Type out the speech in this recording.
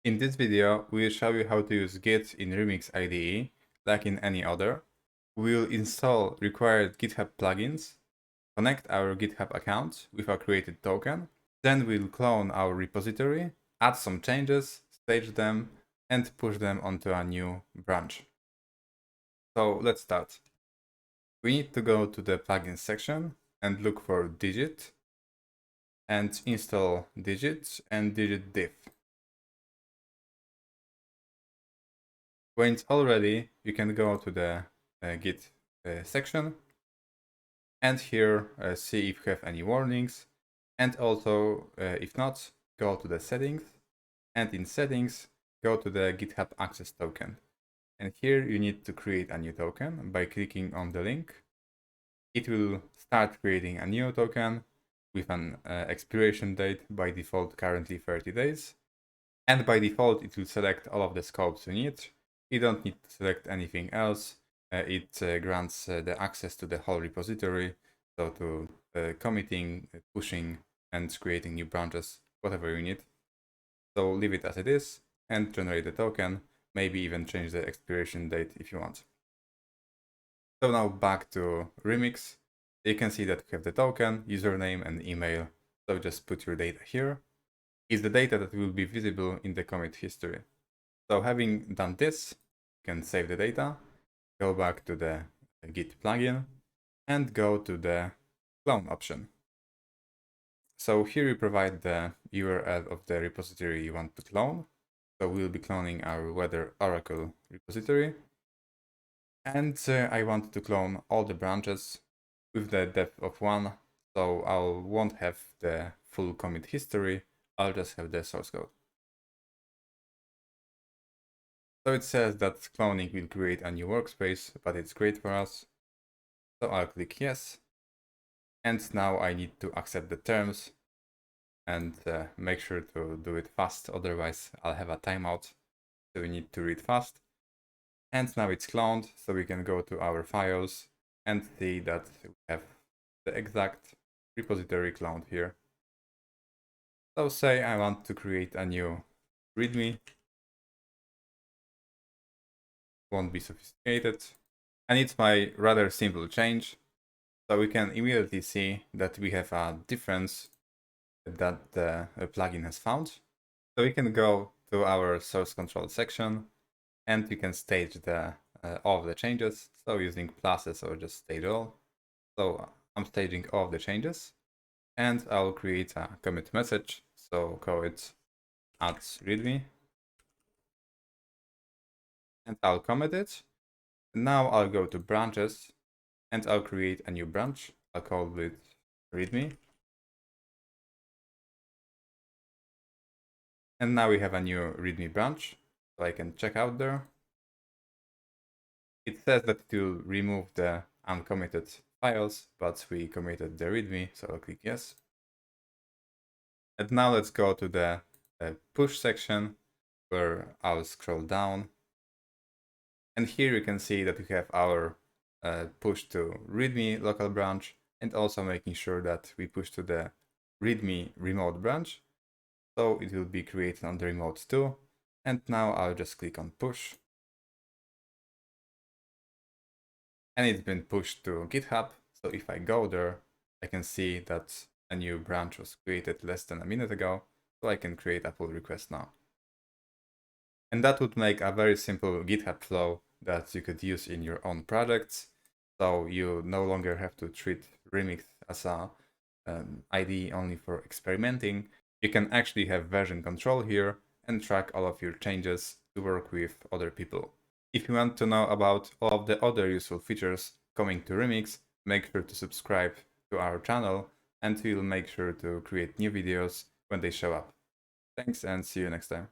In this video, we'll show you how to use Git in Remix IDE, like in any other. We'll install required GitHub plugins, connect our GitHub account with a created token, then we'll clone our repository, add some changes, stage them, and push them onto a new branch. So let's start. We need to go to the plugins section and look for DGIT, and install DGIT and DGIT diff. When it's all ready, you can go to the Git section and here see if you have any warnings, and also if not, go to the settings, and in settings go to the GitHub access token, and here you need to create a new token by clicking on the link. It will start creating a new token with an expiration date, by default currently 30 days, and by default it will select all of the scopes you need. You don't need to select anything else. It grants the access to the whole repository, so to committing, pushing, and creating new branches, whatever you need. So leave it as it is and generate the token, maybe even change the expiration date if you want. So now back to Remix. You can see that we have the token, username, and email. So just put your data here. It's the data that will be visible in the commit history. So having done this, you can save the data, go back to the Git plugin, and go to the clone option. So here we provide the URL of the repository you want to clone. So we'll be cloning our weather oracle repository. And I want to clone all the branches with the depth of 1. So I won't have the full commit history, I'll just have the source code. So it says that cloning will create a new workspace, but it's great for us. So I'll click yes. And now I need to accept the terms and make sure to do it fast, otherwise I'll have a timeout. So we need to read fast. And now it's cloned, so we can go to our files and see that we have the exact repository cloned here. So say I want to create a new README. Won't be sophisticated. And it's my rather simple change. So we can immediately see that we have a difference that the plugin has found. So we can go to our source control section and we can stage the all of the changes. So using pluses or just stage all. So I'm staging all of the changes and I'll create a commit message. So call it add readme and I'll commit it. Now I'll go to branches and I'll create a new branch. I'll call it readme. And now we have a new readme branch, so I can check out there. It says that it will remove the uncommitted files, but we committed the readme, so I'll click yes. And now let's go to the push section, where I'll scroll down. And here you can see that we have our push to readme local branch, and also making sure that we push to the readme remote branch. So it will be created on the remote too. And now I'll just click on push. And it's been pushed to GitHub. So if I go there, I can see that a new branch was created less than a minute ago. So I can create a pull request now. And that would make a very simple GitHub flow that you could use in your own projects. So you no longer have to treat Remix as a IDE only for experimenting. You can actually have version control here and track all of your changes to work with other people. If you want to know about all of the other useful features coming to Remix, make sure to subscribe to our channel and we'll make sure to create new videos when they show up. Thanks and see you next time.